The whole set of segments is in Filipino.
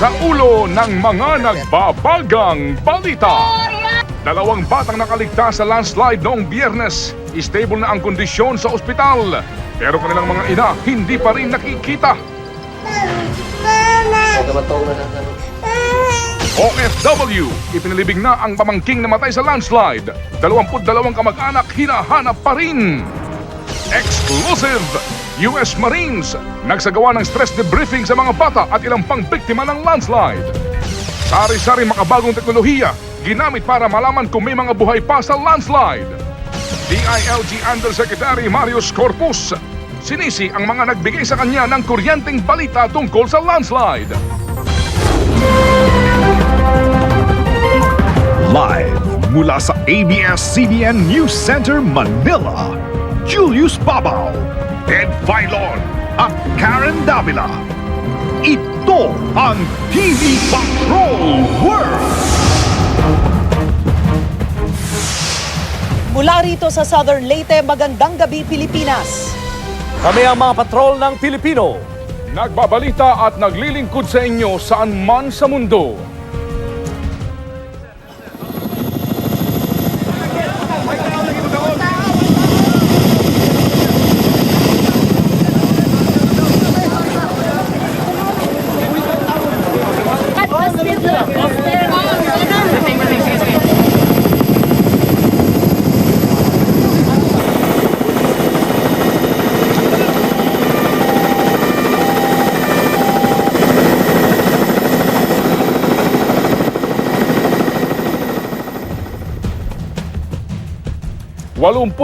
sa ulo ng mga nagbabagang balita. Dalawang batang nakaligtas sa landslide noong Biyernes. Stable na ang kondisyon sa ospital. Pero kanilang mga ina hindi pa rin nakikita. OFW, ipinalibing na ang pamangking namatay sa landslide. 22 kamag-anak hinahanap pa rin. Exclusive! US Marines, nagsagawa ng stress debriefing sa mga bata at ilang pang biktima ng landslide. Sari-sari makabagong teknolohiya, ginamit para malaman kung may mga buhay pa sa landslide. DILG Undersecretary Marius Corpus, sinisi ang mga nagbigay sa kanya ng kuryenteng balita tungkol sa landslide. Live mula sa ABS-CBN News Center, Manila, Julius Babaw, Ed Filon at Karen Davila. Ito ang TV Patrol World! Mula rito sa Southern Leyte, magandang gabi Pilipinas. Kami ang mga patrol ng Pilipino. Nagbabalita at naglilingkod sa inyo saan man sa mundo.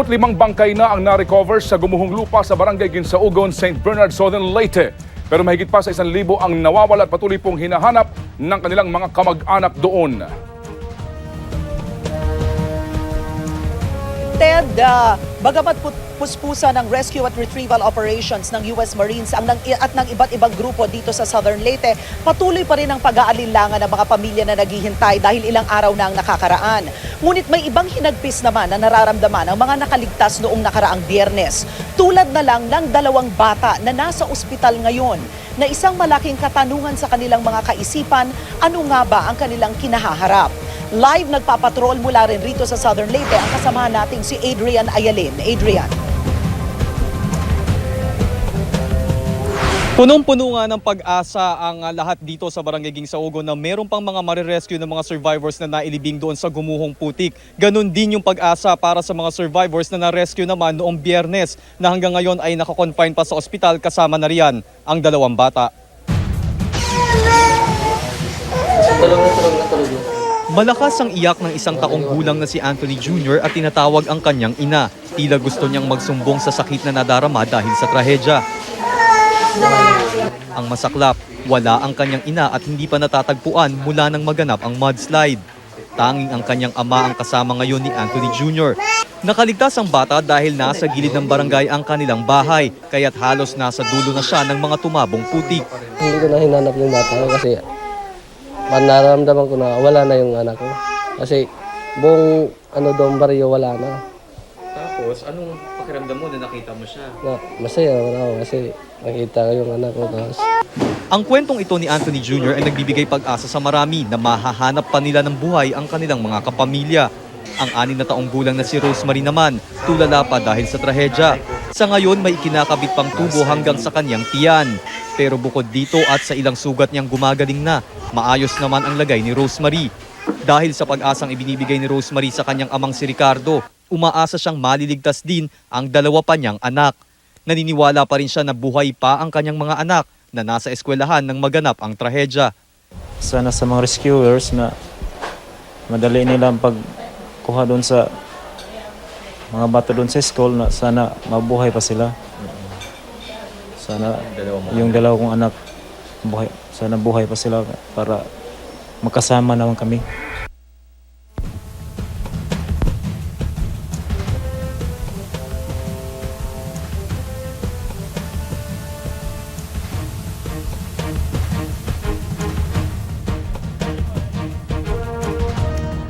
limang bangkay na ang na-recover sa gumuhong lupa sa barangay Ginsaugon, St. Bernard, Southern Leyte. Pero mahigit pa sa 1,000 ang nawawala at patuloy pong hinahanap ng kanilang mga kamag-anak doon. Ted, bagamat puspusa ng rescue at retrieval operations ng US Marines at ng iba't ibang grupo dito sa Southern Leyte, patuloy pa rin ang pag-aalinlangan ng mga pamilya na naghihintay dahil ilang araw na ang nakakaraan. Ngunit may ibang hinagpis naman na nararamdaman ang mga nakaligtas noong nakaraang Biyernes. Tulad na lang ng 2 bata na nasa ospital ngayon na isang malaking katanungan sa kanilang mga kaisipan, ano nga ba ang kanilang kinahaharap? Live nagpapatrol mula rin rito sa Southern Leyte ang kasamahan nating si Adrian Ayalin. Adrian. Punong-puno nga ng pag-asa ang lahat dito sa Barangay Ginsaugon na meron pang mga marirescue ng mga survivors na nailibing doon sa gumuhong putik. Ganon din yung pag-asa para sa mga survivors na na-rescue naman noong Biyernes na hanggang ngayon ay nakakonfine pa sa ospital kasama na riyan ang 2 bata. Malakas ang iyak ng 1 taong gulang na si Anthony Jr. at tinatawag ang kanyang ina. Tila gusto niyang magsumbong sa sakit na nadarama dahil sa trahedya. Ang masaklap, wala ang kanyang ina at hindi pa natatagpuan mula nang maganap ang mudslide. Tanging ang kanyang ama ang kasama ngayon ni Anthony Jr. Nakaligtas ang bata dahil nasa gilid ng barangay ang kanilang bahay, kaya't halos nasa dulo na siya ng mga tumabong putik. Hindi ko na hinanap yung bata ko kasi nararamdaman ko na wala na yung anak ko. Kasi buong doon baryo wala na. Tapos, anong pakiramdam mo na nakita mo siya? Masaya naman ako kasi nakita ko yung anak ko. Tapos Ang kwentong ito ni Anthony Jr. ay nagbibigay pag-asa sa marami na mahahanap pa nila ng buhay ang kanilang mga kapamilya. Ang 6 na taong gulang na si Rosemary naman, tulala pa dahil sa trahedya. Sa ngayon may ikinakabit pang tubo hanggang sa kanyang tiyan. Pero bukod dito at sa ilang sugat niyang gumagaling na, maayos naman ang lagay ni Rosemary. Dahil sa pag-asang ibinibigay ni Rosemary sa kanyang amang si Ricardo, umaasa siyang maliligtas din ang 2 pa niyang anak. Naniniwala pa rin siya na buhay pa ang kanyang mga anak na nasa eskwelahan nang maganap ang trahedya. Sana sa mga rescuers na madali nilang pagkuha doon sa mga bata doon sa school na sana mabuhay pa sila. Sana yung 2 kong anak sana buhay pa sila para magkasama naman kami.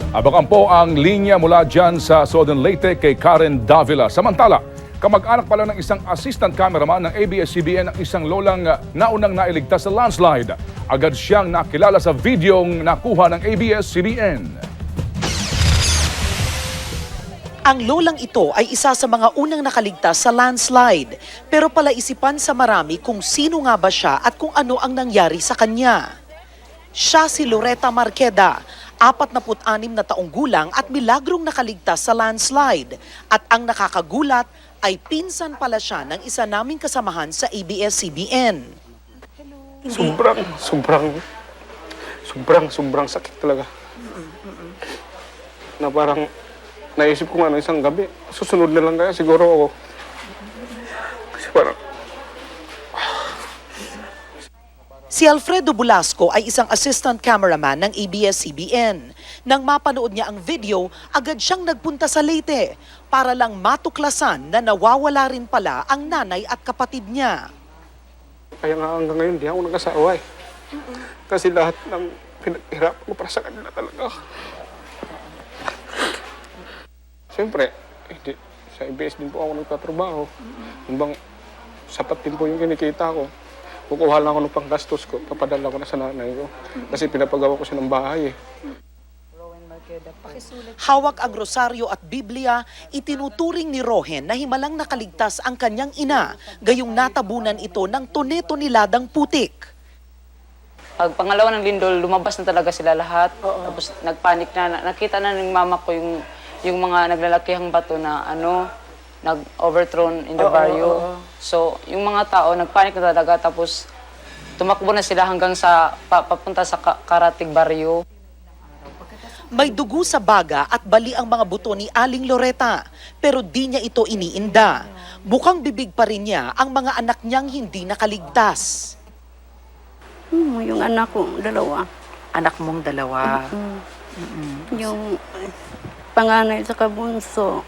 Abangan po ang linya mula dyan sa Southern Leyte kay Karen Davila. Samantala, Kamag-anak pala ng isang assistant cameraman ng ABS-CBN ang isang lolang naunang nailigtas sa landslide. Agad siyang nakilala sa videong nakuha ng ABS-CBN. Ang lolang ito ay isa sa mga unang nakaligtas sa landslide. Pero palaisipan sa marami kung sino nga ba siya at kung ano ang nangyari sa kanya. Siya si Loretta Marqueda, 46 na taong gulang at milagrong nakaligtas sa landslide. At ang nakakagulat ay pinsan pala siya ng isa naming kasamahan sa ABS-CBN. Sobrang sakit talaga. Na parang naisip ko nga isang gabi, susunod na lang kaya siguro ako. Kasi parang Si Alfredo Bulasco ay isang assistant cameraman ng ABS-CBN. Nang mapanood niya ang video, agad siyang nagpunta sa Leyte para lang matuklasan na nawawala rin pala ang nanay at kapatid niya. kaya nga hanggang ngayon di ako nag-asawa eh. Kasi lahat ng pinaghirapan ko para sa kanila talaga. Siyempre, sa ABS din po ako nagtatrabaho. Hanggang sapat din po yung kinikita ko. Kukuha lang ako ng panggastos ko, papadala ko na sa nanay ko. Kasi pinapagawa ko siya ng bahay eh. Hawak ang rosaryo at Biblia, itinuturing ni Rohen na himalang nakaligtas ang kanyang ina, gayong natabunan ito ng tone-toniladang putik. Pag pangalawa ng lindol, lumabas na talaga sila lahat. Tapos nagpanik na. Nakita na ng mama ko yung mga naglalakihang bato na nag-overthrown in the barrio. So, yung mga tao, nagpanik na talaga. Tapos, tumakbo na sila hanggang sa papunta sa Karatig Barrio. May dugo sa baga at bali ang mga buto ni Aling Loretta, pero di niya ito iniinda. Bukang bibig pa rin niya ang mga anak niyang hindi nakaligtas. Yung anak ko, dalawa. Anak mong dalawa. Yung panganay sa kabunso.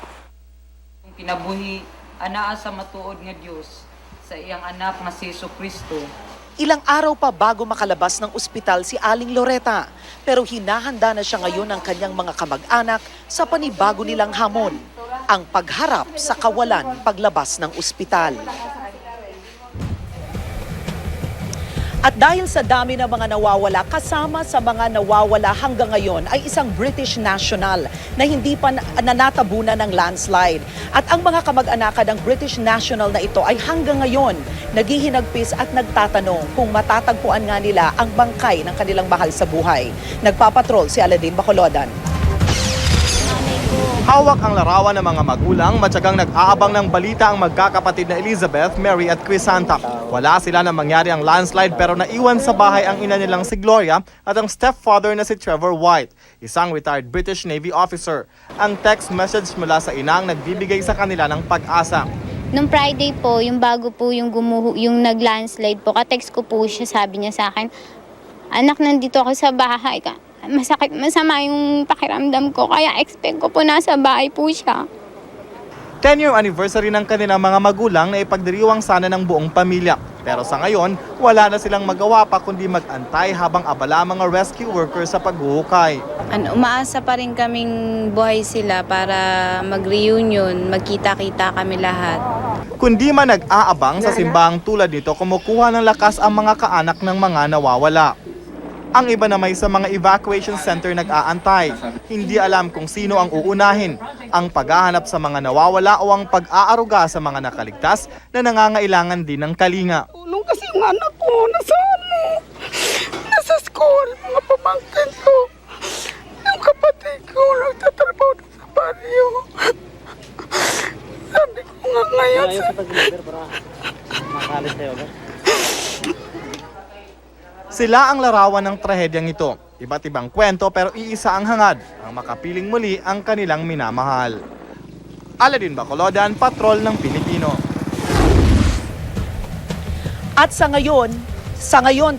Kinabuhi, anaa sa matuod nga Diyos sa iyang anak nga si Jesucristo. Ilang araw pa bago makalabas ng ospital si Aling Loretta, pero hinahanda na siya ngayon ng kanyang mga kamag-anak sa panibago nilang hamon, ang pagharap sa kawalan paglabas ng ospital. At dahil sa dami ng mga nawawala, kasama sa mga nawawala hanggang ngayon ay isang British national na hindi pa nanatabunan ng landslide. At ang mga kamag-anakan ng British national na ito ay hanggang ngayon naghihinagpis at nagtatanong kung matatagpuan nga nila ang bangkay ng kanilang mahal sa buhay. Nagpapatrol si Aladin Bacolodan. Hawak ang larawan ng mga magulang, matyagang nag-aabang ng balita ang magkakapatid na Elizabeth, Mary at Crisanta. Wala sila nang mangyari ang landslide pero naiwan sa bahay ang ina nilang si Gloria at ang stepfather na si Trevor White, isang retired British Navy officer. Ang text message mula sa ina ang nagbibigay sa kanila ng pag-asa. Nung Friday po, yung bago po yung nag-landslide po, ka-text ko po siya, sabi niya sa akin, anak, nandito ako sa bahay ka. Masama yung pakiramdam ko, kaya expect ko po nasa bahay po siya. 10-year anniversary ng kanilang mga magulang na ipagdiriwang sana ng buong pamilya. Pero sa ngayon, wala na silang magawa pa kundi mag-antay habang abala mga rescue workers sa paghuhukay. Umaasa pa rin kaming buhay sila para mag-reunion, magkita-kita kami lahat. Kundi man nag-aabang sa simbahang tulad nito, kumukuha ng lakas ang mga kaanak ng mga nawawala. Ang iba na may sa mga evacuation center nag-aantay. Hindi alam kung sino ang uunahin, ang paghahanap sa mga nawawala o ang pag-aaruga sa mga nakaligtas na nangangailangan din ng kalinga. Tulong kasi yung anak ko, nasa school, mga pamangkin ko. Yung kapatid ko, nagtatrabaho sa baryo. Sabi ko nga ngayon Sila ang larawan ng trahedyang ito. Iba't ibang kwento pero iisa ang hangad, ang makapiling muli ang kanilang minamahal. Aladin Bacolodan, Patrol ng Pilipino. At sa ngayon,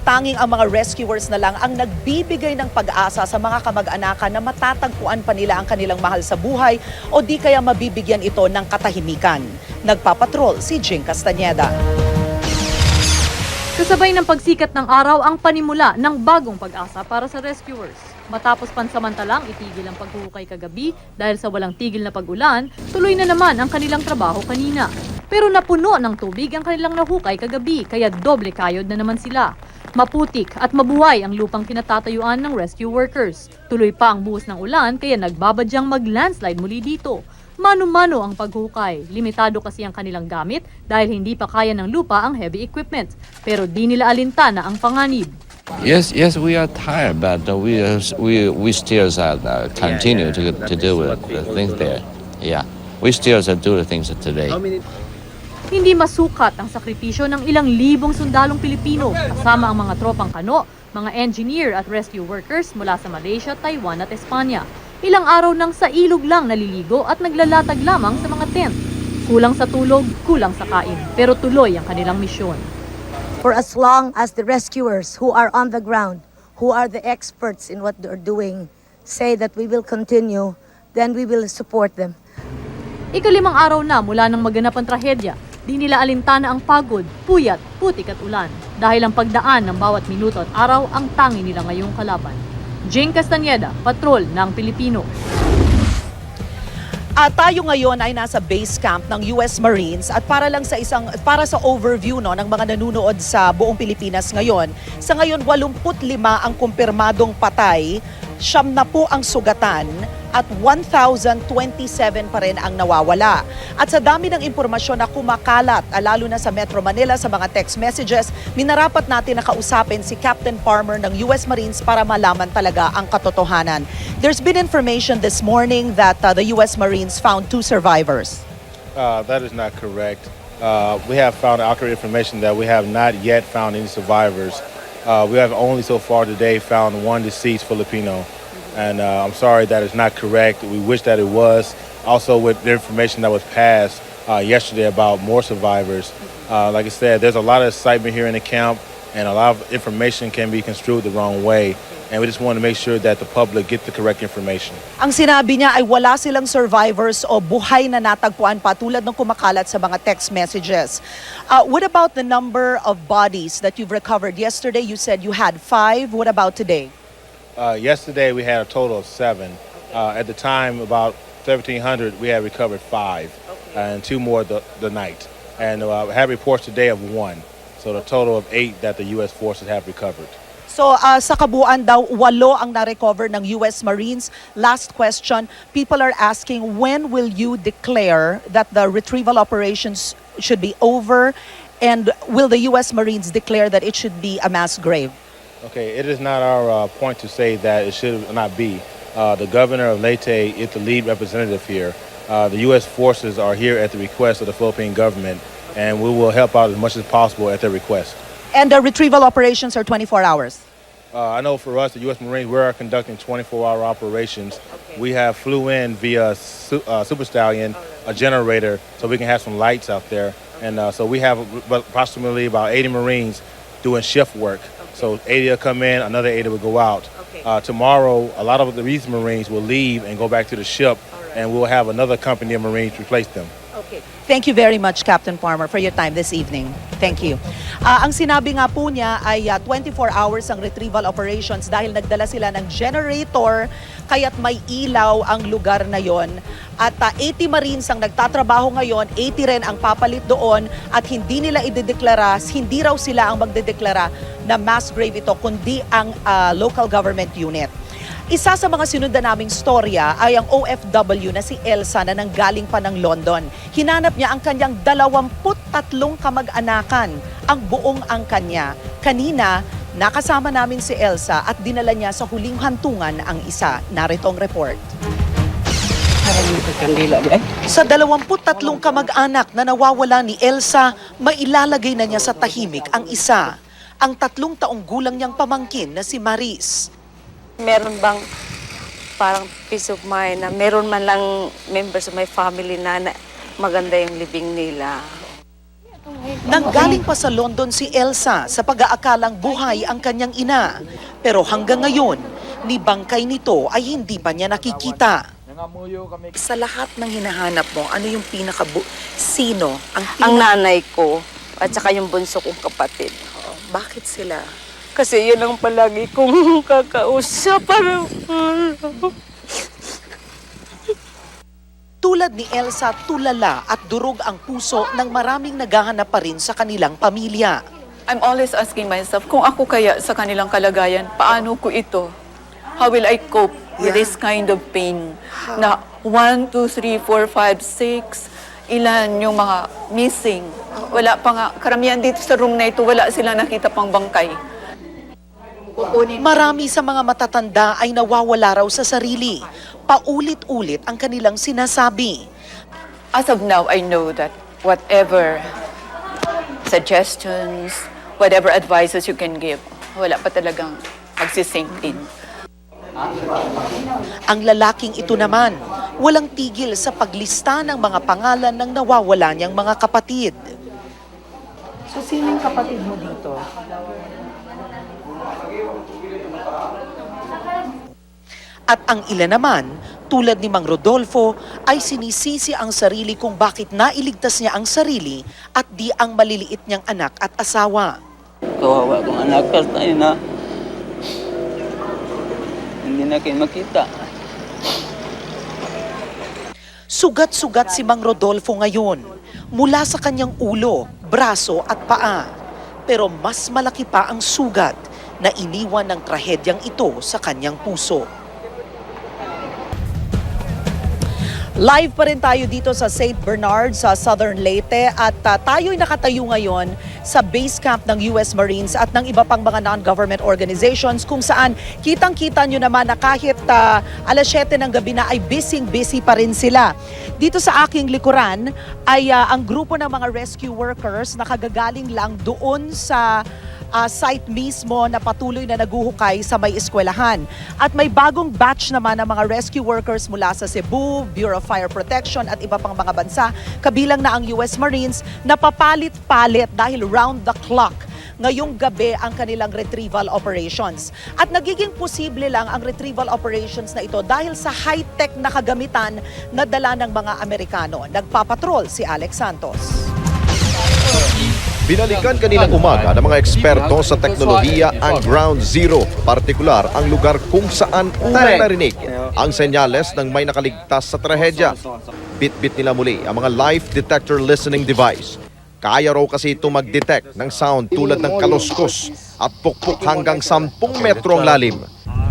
tanging ang mga rescuers na lang ang nagbibigay ng pag-asa sa mga kamag-anakan na matatagpuan pa nila ang kanilang mahal sa buhay o di kaya mabibigyan ito ng katahimikan. Nagpapatrol si Jing Castañeda. Kasabay ng pagsikat ng araw ang panimula ng bagong pag-asa para sa rescuers. Matapos pansamantalang itigil ang paghuhukay kagabi dahil sa walang tigil na pag-ulan, tuloy na naman ang kanilang trabaho kanina. Pero napuno ng tubig ang kanilang nahukay kagabi kaya doble kayod na naman sila. Maputik at mabuhay ang lupang kinatatayuan ng rescue workers. Tuloy pa ang buhos ng ulan kaya nagbabadyang mag-landslide muli dito. Mano-mano ang paghukay. Limitado kasi ang kanilang gamit dahil hindi pa kaya ng lupa ang heavy equipment. Pero di nila alintana ang panganib. Yes, we are tired, but we still continue to do the things there. Yeah, we still do the things today. Hindi masukat ang sakripisyo ng ilang libong sundalong Pilipino kasama ang mga tropang kano, mga engineer at rescue workers mula sa Malaysia, Taiwan at Espanya. Ilang araw nang sa ilog lang naliligo at naglalatag lamang sa mga tent. Kulang sa tulog, kulang sa kain, pero tuloy ang kanilang misyon. For as long as the rescuers who are on the ground, who are the experts in what they're doing, say that we will continue, then we will support them. Ikalimang araw na mula nang maganap ang trahedya, di nila alintana ang pagod, puyat, putik at ulan. Dahil ang pagdaan ng bawat minuto at araw ang tangi nila ngayong kalaban. Jane Castañeda, Patrol ng Pilipino. Tayo ngayon ay nasa base camp ng US Marines at para sa overview ng mga nanunood sa buong Pilipinas ngayon. Sa ngayon 85 ang kumpirmadong patay, 9 ang sugatan at 1,027 pa rin ang nawawala. At sa dami ng impormasyon na kumakalat, lalo na sa Metro Manila, sa mga text messages, minarapat natin na kausapin si Captain Palmer ng US Marines para malaman talaga ang katotohanan. There's been information this morning that the US Marines found 2 survivors. That is not correct. We have found accurate information that we have not yet found any survivors. We have only so far today found 1 deceased Filipino. And I'm sorry that is not correct. We wish that it was. Also, with the information that was passed yesterday about more survivors, like I said, there's a lot of excitement here in the camp, and a lot of information can be construed the wrong way. And we just want to make sure that the public get the correct information. Ang sinabi niya ay wala silang survivors o buhay na natagpuan pa tulad ng kumakalat sa mga text messages. What about the number of bodies that you've recovered? Yesterday you said you had 5. What about today? Yesterday we had a total of 7. At the time, about 1,700, we had recovered 5, and 2 more the night. And we had reports today of 1. So the total of 8 that the U.S. forces have recovered. So sa kabuuan daw, 8 ang na-recover ng US Marines. Last question, people are asking when will you declare that the retrieval operations should be over, and will the US Marines declare that it should be a mass grave? Okay, it is not our point to say that it should not be. The governor of Leyte is the lead representative here. The U.S. forces are here at the request of the Philippine government, and we will help out as much as possible at their request. And the retrieval operations are 24 hours? I know for us, the U.S. Marines, we are conducting 24-hour operations. Okay. We have flew in via Super Stallion, a generator, so we can have some lights out there. And so we have approximately about 80 Marines doing shift work. So 80 will come in, another 80 will go out. Okay. Tomorrow, a lot of these Marines will leave and go back to the ship, and we'll have another company of Marines replace them. Okay. Thank you very much, Captain Palmer, for your time this evening. Thank you. Ang sinabi nga po niya ay 24 hours ang retrieval operations dahil nagdala sila ng generator, kaya't may ilaw ang lugar na yon. At 80 Marines ang nagtatrabaho ngayon, 80 rin ang papalit doon, at hindi nila idedeklara, hindi raw sila ang magdedeklara na mass grave ito, kundi ang local government unit. Isa sa mga sinundan naming storya ay ang OFW na si Elsa na nanggaling pa ng London. Hinanap niya ang kanyang 23 kamag-anakan, ang buong angkan niya. Kanina, nakasama namin si Elsa at dinala niya sa huling hantungan ang isa. Narito ang report. Sa 23 kamag-anak na nawawala ni Elsa, mailalagay na niya sa tahimik ang isa. Ang 3 taong gulang niyang pamangkin na si Maris. Meron bang parang peace of mind na meron man lang members of my family na maganda yung libing nila. Nanggaling pa sa London si Elsa sa pag-aakalang buhay ang kanyang ina. Pero hanggang ngayon, ni bangkay nito ay hindi pa niya nakikita. Sa lahat ng hinahanap mo, ano yung sino? Ang nanay ko at saka yung bunso kong kapatid. bakit sila? Kasi yun ang palagi kong kakausap. Tulad ni Elsa, tulala at durog ang puso ng maraming naghahanap pa rin sa kanilang pamilya. I'm always asking myself, kung ako kaya sa kanilang kalagayan, paano ko ito? How will I cope with this kind of pain? Na 1, 2, 3, 4, 5, 6, ilan yung mga missing. Wala pa nga, karamihan dito sa room na ito, wala sila nakita pang bangkay. Marami sa mga matatanda ay nawawala raw sa sarili. Paulit-ulit ang kanilang sinasabi. As of now, I know that whatever suggestions, whatever advices you can give, wala pa talagang magsisink in. Ang lalaking ito naman, walang tigil sa paglista ng mga pangalan ng nawawala niyang mga kapatid. So, sinong kapatid mo dito? At ang ilan naman, tulad ni Mang Rodolfo, ay sinisisi ang sarili kung bakit nailigtas niya ang sarili at di ang maliliit niyang anak at asawa. Kawawa kong anak tayo na hindi na kayo makita. Sugat-sugat si Mang Rodolfo ngayon, mula sa kanyang ulo, braso at paa. Pero mas malaki pa ang sugat na iniwan ng trahedyang ito sa kanyang puso. Live pa rin tayo dito sa St. Bernard sa Southern Leyte at tayo'y nakatayo ngayon sa base camp ng US Marines at ng iba pang mga non-government organizations kung saan kitang-kita nyo naman na kahit alas 7 ng gabi na ay busy pa rin sila. Dito sa aking likuran ay ang grupo ng mga rescue workers na kagagaling lang doon sa site mismo na patuloy na naguhukay sa may eskwelahan. At may bagong batch naman ng mga rescue workers mula sa Cebu, Bureau of Fire Protection at iba pang mga bansa, kabilang na ang US Marines, na papalit-palit dahil round the clock ngayong gabi ang kanilang retrieval operations. At nagiging posible lang ang retrieval operations na ito dahil sa high-tech na kagamitan na dala ng mga Amerikano. Nagpapatrol si Alex Santos. Binalikan kaninang umaga ng mga eksperto sa teknolohiya ang Ground Zero, partikular ang lugar kung saan unang narinig ang senyales ng may nakaligtas sa trahedya. Bit-bit nila muli ang mga life detector listening device. Kaya raw kasi ito mag-detect ng sound tulad ng kaluskos at pukpok hanggang 10 metro ang lalim.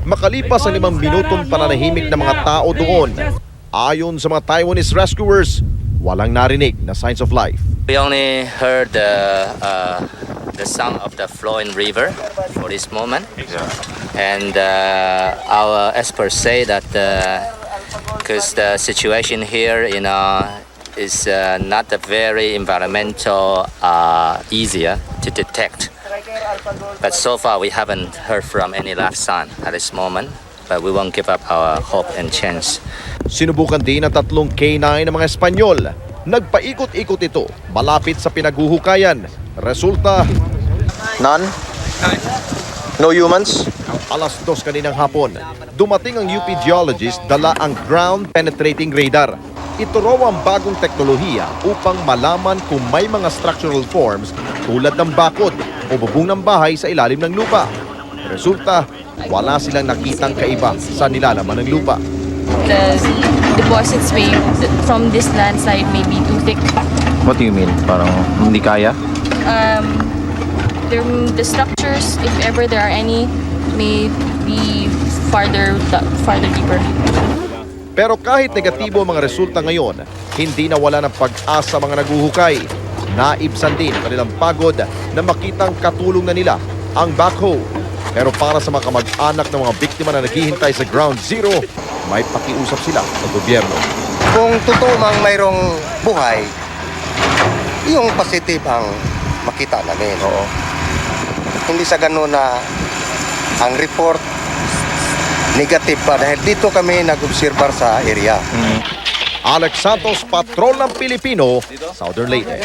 Makalipas ang 5 minutong pananahimik ng mga tao doon, ayon sa mga Taiwanese rescuers, walang narinig na signs of life. We only heard the sound of the flowing river for this moment, and our experts say that because the situation here, is not a very environmental easier to detect. But so far we haven't heard from any live sound at this moment. But we won't give up our hope and chance. Sinubukan din ng 3 K9 ng mga Espanyol. Nagpaikot-ikot ito malapit sa pinaguhukayan. Resulta, none. No humans. Alas 2 kaninang hapon, dumating ang UP geologist dala ang ground penetrating radar. Ito raw ang bagong teknolohiya upang malaman kung may mga structural forms tulad ng bakod o bubong ng bahay sa ilalim ng lupa. Resulta, wala silang nakitang kaiba sa nilalaman ng lupa. The deposits from this landslide may be too thick. What do you mean? Parang hindi kaya? The structures, if ever there are any, may be farther deeper. Pero kahit negatibo ang mga resulta ngayon, hindi nawala ng pag-asa mga naguhukay. Naibsan din ang kanilang pagod na makitang katulong na nila ang backhoe. Pero para sa mga kamag-anak ng mga biktima na naghihintay sa Ground Zero, may pakiusap sila sa gobyerno. Kung totoo mang mayroong buhay, yung positive ang makita namin. Oo. Hindi sa ganun na ang report negative pa dahil dito kami nag-obserbar sa area. Alex Santos, Patrol ng Pilipino, Southern Leyte.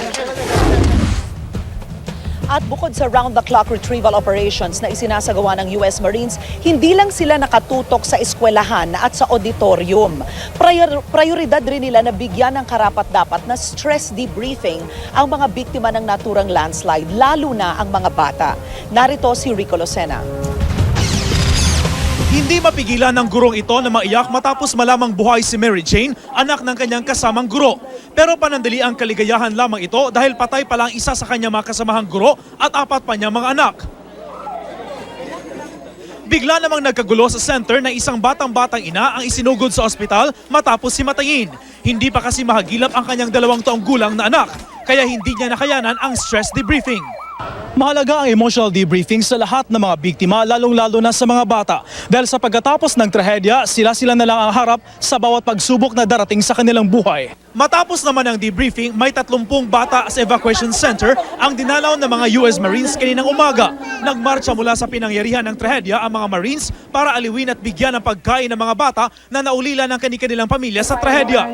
At bukod sa round-the-clock retrieval operations na isinasagawa ng US Marines, hindi lang sila nakatutok sa eskwelahan at sa auditorium. Prioridad rin nila na bigyan ng karapat-dapat na stress debriefing ang mga biktima ng naturang landslide, lalo na ang mga bata. Narito si Rico Lucena. Hindi mapigilan ng gurong ito na maiyak matapos malamang buhay si Mary Jane, anak ng kanyang kasamang guro. Pero panandali ang kaligayahan lamang ito dahil patay pa lang isa sa kanyang mga kasamahang guro at 4 pa niyang mga anak. Bigla namang nagkagulo sa center na isang batang-batang ina ang isinugod sa ospital matapos himatayin. Hindi pa kasi mahagilap ang kanyang 2 taong gulang na anak, kaya hindi niya nakayanan ang stress debriefing. Mahalaga ang emotional debriefing sa lahat ng mga biktima, lalong-lalo na sa mga bata. Dahil sa pagkatapos ng trahedya, sila na lang ang harap sa bawat pagsubok na darating sa kanilang buhay. Matapos naman ang debriefing, may 30 bata sa evacuation center ang dinalaw ng mga US Marines kaninang umaga. Nagmarcha mula sa pinangyarihan ng trahedya ang mga Marines para aliwin at bigyan ng pagkain ng mga bata na naulila ng kanilang pamilya sa trahedya.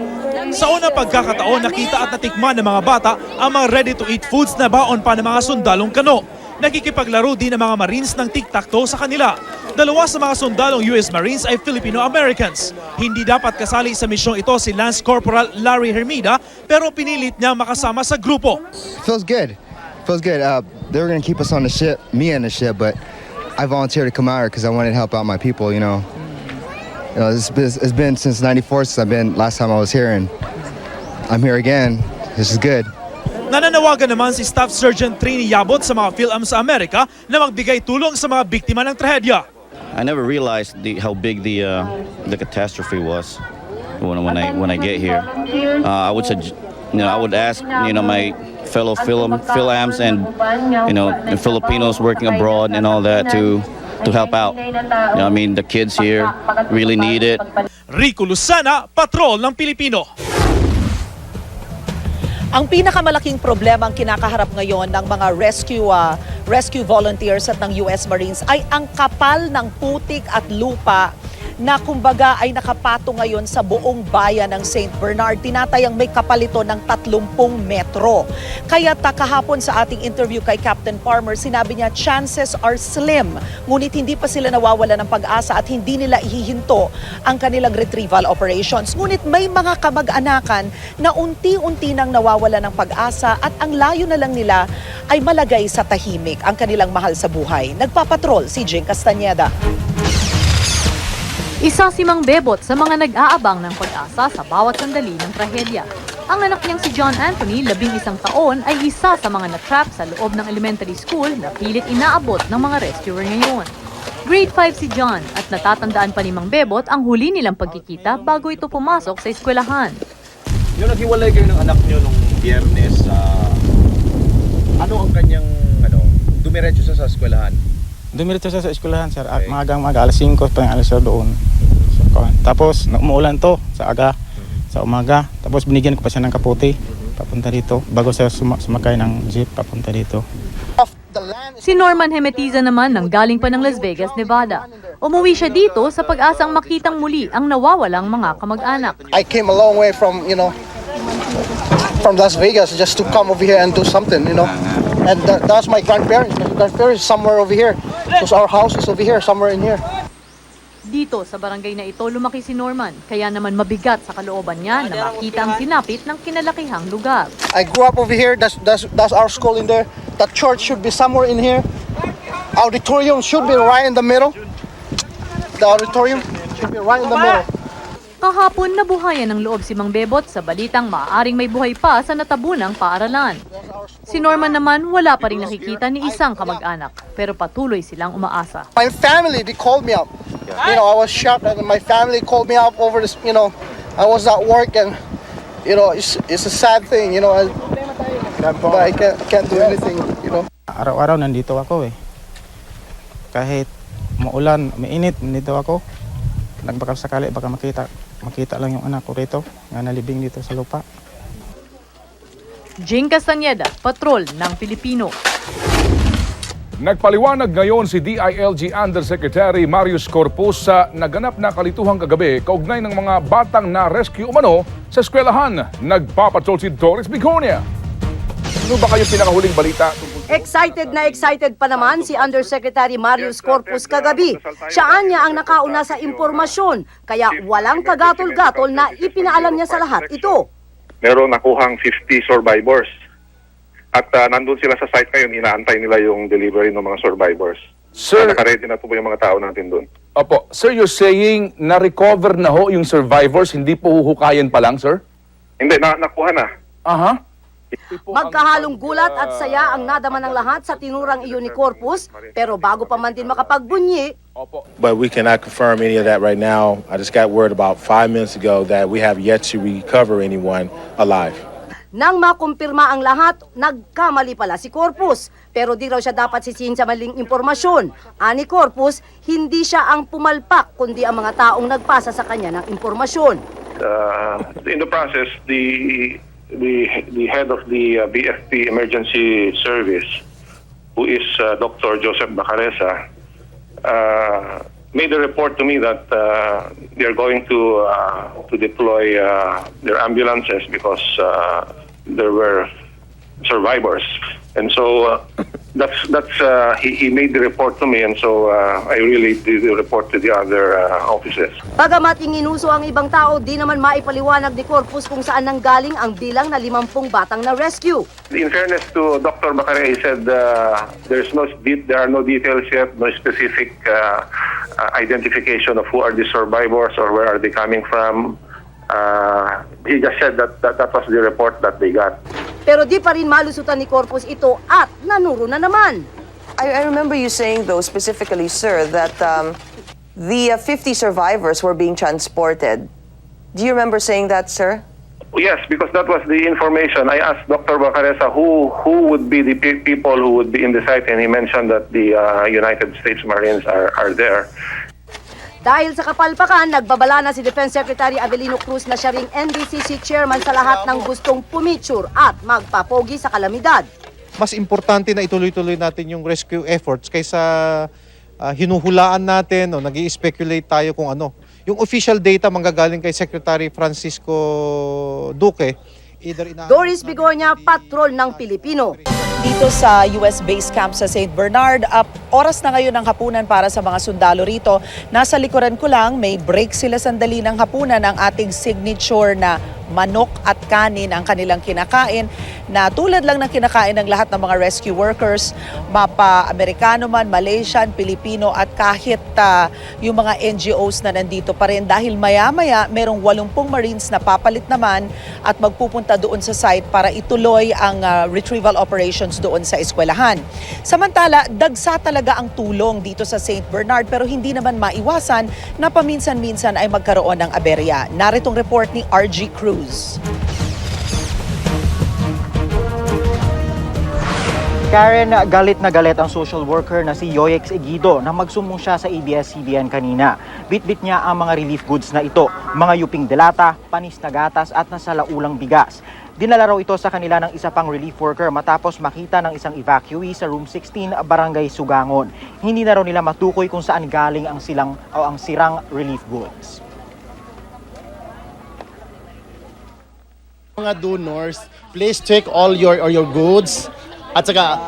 Sa unang pagkakataon, nakita at natikman ng mga bata ang mga ready-to-eat foods na baon pa ng mga sundalong Kano. Nakikipaglaro din ang mga Marines ng tic-tac-toe sa kanila. 2 sa mga sundalong US Marines ay Filipino-Americans. Hindi dapat kasali sa misyong ito si Lance Corporal Larry Hermida pero pinilit niya makasama sa grupo. Feels good. Feels good. They were going to keep us on the ship, me and the ship, but I volunteered to come out here because I wanted to help out my people, you know. It's been since '94 since last time I was here, and I'm here again. This is good. Nananawagan naman si Staff Sergeant Trini Yabot sa mga PhilAm sa Amerika na magbigay tulong sa mga biktima ng trahedya. I never realized how big the catastrophe was when I get here. I would ask my fellow PhilAms and the Filipinos working abroad and all that to help out. The kids here really need it. Rico Lucena, Patrol ng Pilipino. Ang pinakamalaking problema ang kinakaharap ngayon ng mga rescue volunteers at ng US Marines ay ang kapal ng putik at lupa na kumbaga ay nakapatong ngayon sa buong bayan ng St. Bernard. Tinatayang may kapalito ng 30 metro. Kaya kahapon sa ating interview kay Captain Farmer, sinabi niya chances are slim. Ngunit hindi pa sila nawawala ng pag-asa at hindi nila ihihinto ang kanilang retrieval operations. Ngunit may mga kamag-anakan na unti-unti nang nawawala ng pag-asa at ang layo na lang nila ay malagay sa tahimik ang kanilang mahal sa buhay. Nagpapatrol si Jing Castañeda. Isa si Mang Bebot sa mga nag-aabang ng pag-asa sa bawat sandali ng trahedya. Ang anak niyang si John Anthony, 11 taon, ay isa sa mga na-trap sa loob ng elementary school na pilit inaabot ng mga rescuer ngayon. Grade 5 si John at natatandaan pa ni Mang Bebot ang huli nilang pagkikita bago ito pumasok sa eskwelahan. Yung naghiwalay kayo ng anak niyo nung Biyernes, ano ang kanyang dumiretso sa eskwelahan? Dumiretso siya sa eskwelahan, sir. Okay. Magang-maga, alas 5 pa yung alas siya doon. Tapos, umuulan to sa umaga. Tapos, binigyan ko pa siya ng kaputi papunta dito. Bago siya sumakay ng jeep papunta dito. Si Norman Hemetiza naman nang galing pa ng Las Vegas, Nevada. Umuwi siya dito sa pag-asang makitang muli ang nawawalang mga kamag-anak. I came a long way from Las Vegas just to come over here and do something, And that's my grandparents. My grandparents somewhere over here. Because our house is over here, somewhere in here. Dito sa barangay na ito lumaki si Norman, kaya naman mabigat sa kalooban niya na makita ang sinapit ng kinalakihang lugar. I grew up over here. That's our school in there. The church should be somewhere in here. Auditorium should be right in the middle. The auditorium should be right in the middle. Kahapon nabuhayan ng loob si Mang Bebot sa balitang maaaring may buhay pa sa natabunang paaralan. Si Norman naman wala pa rin nakikita ni isang kamag-anak, pero patuloy silang umaasa. My family, they called me up. I was shocked and my family called me up over this, I was at work and, it's a sad thing, but I can't do anything, Araw-araw nandito ako Kahit maulan, mainit, nandito ako. Nagbaka sakali, baka makita lang yung anak ko rito, nga nalibing dito sa lupa. Jing Castañeda, Patrol ng Pilipino. Nagpaliwanag ngayon si DILG Undersecretary Marius Corpus sa naganap na kalituhang kagabi kaugnay ng mga batang na-rescue umano sa eskwelahan. Nagpapatrol si Doris Bigonia. Ano ba kayong pinakahuling balita tungkol Excited pa naman si Undersecretary Marius Corpus kagabi. Siyaan niya ang nakauna sa impormasyon, kaya walang kagatol-gatol na ipinaalam niya sa lahat ito. Meron nakuhang 50 survivors. At nandun sila sa site ngayon, inaantay nila yung delivery ng mga survivors. Sir, naka-ready na po yung mga tao natin doon. Opo. Sir, you're saying na-recover na ho yung survivors, hindi po huhukayan pa lang, sir? Hindi, nakuha na. Aha. Magkahalong gulat at saya ang nadama ng lahat sa tinurang iyon ni Corpus, pero bago pa man din makapagbunyi, But we cannot confirm any of that right now. I just got word about 5 minutes ago that we have yet to recover anyone alive. nang makumpirma ang lahat, nagkamali pala si Corpus. Pero di raw siya dapat sisihin sa maling impormasyon. Ani Corpus, hindi siya ang pumalpak, kundi ang mga taong nagpasa sa kanya ng impormasyon. In the process, the head of the BFP Emergency Service, who is Dr. Joseph Bacaresa, made a report to me that they are going to deploy their ambulances because there were survivors, and so he made the report to me, and so I really did the report to the other offices. Bagamat inginuso ang ibang tao, di naman maipaliwanag ni Corpus kung saan nanggaling ang bilang na 50 batang na rescue. In fairness to Dr. Bacare, he said there are no details yet, no specific identification of who are the survivors or where are they coming from. He just said that was the report that they got. Pero di pa rin malusutan ni Corpus ito at nanuro na naman. I remember you saying, though, specifically, sir, that the 50 survivors were being transported. Do you remember saying that, sir? Yes, because that was the information. I asked Dr. Bacaresa who would be the people who would be in the site, and he mentioned that the United States Marines are there. Dahil sa kapalpakan, nagbabala na si Defense Secretary Avelino Cruz na siya ring NDCC chairman sa lahat ng gustong pumicture at magpapogi sa kalamidad. Mas importante na ituloy-tuloy natin yung rescue efforts kaysa hinuhulaan natin o nag-i-speculate tayo kung ano. Yung official data manggagaling kay Secretary Francisco Duque. Doris Bigornia, patrol ng Pilipino. Dito sa US Base Camp sa St. Bernard, oras na ngayon ng hapunan para sa mga sundalo rito. Nasa likuran ko lang, may break sila sandali ng hapunan ang ating signature na manok at kanin ang kanilang kinakain na tulad lang ng kinakain ng lahat ng mga rescue workers, mapa-Amerikano man, Malaysian, Pilipino at kahit yung mga NGOs na nandito pa rin dahil maya-maya merong 80 Marines na papalit naman at magpupunta doon sa site para ituloy ang retrieval operations doon sa eskwelahan. Samantala, dagsa talaga ang tulong dito sa St. Bernard pero hindi naman maiwasan na paminsan-minsan ay magkaroon ng aberya. Naritong report ni RG Cruz. Karen, galit na galit ang social worker na si Yoyex Egido na magsumbong siya sa ABS-CBN kanina. Bitbit niya ang mga relief goods na ito, mga yuping delata, panis na gatas at nasalaulang bigas. Dinala raw ito sa kanila ng isa pang relief worker matapos makita ng isang evacuee sa room 16, Barangay Sugangon. Hindi na raw nila matukoy kung saan galing ang sirang relief goods. Mga donors, please check all your goods at saka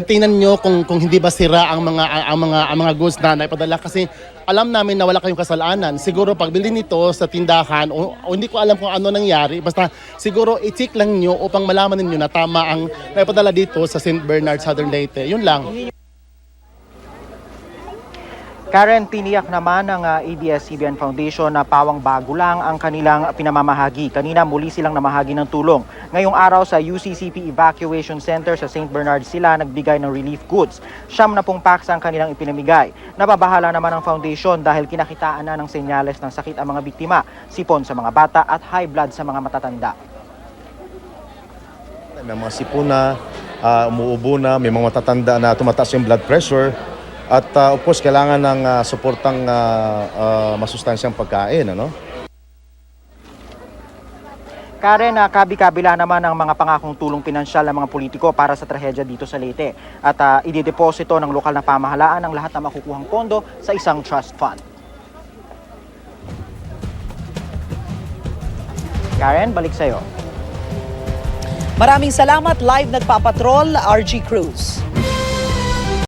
tingnan nyo kung hindi ba sira ang mga goods na naipadala kasi alam namin na wala kayong kasalanan. Siguro pag bilhin nito sa tindahan o hindi ko alam kung ano nangyari, basta siguro i-check lang nyo upang malaman niyo na tama ang naipadala dito sa St. Bernard, Southern Leyte. Yun lang. Karen, tiniyak naman ng ABS-CBN Foundation na pawang bago lang ang kanilang pinamamahagi. Kanina muli silang namahagi ng tulong. Ngayong araw sa UCCP Evacuation Center sa St. Bernard sila nagbigay ng relief goods. 70 packs ang kanilang ipinamigay. Nababahala naman ang foundation dahil kinakitaan na ng senyales ng sakit ang mga biktima, sipon sa mga bata at high blood sa mga matatanda. May mga sipon na, umuubo na, may mga matatanda na tumataas yung blood pressure. At of course, kailangan ng suportang masustansyang pagkain. Ano? Karen, kabi-kabila naman ang mga pangakong tulong pinansyal ng mga politiko para sa trahedya dito sa Leyte. At idideposito ng lokal na pamahalaan ang lahat ng makukuhang pondo sa isang trust fund. Karen, balik sa'yo. Maraming salamat. Live nagpapatrol, RG Cruz.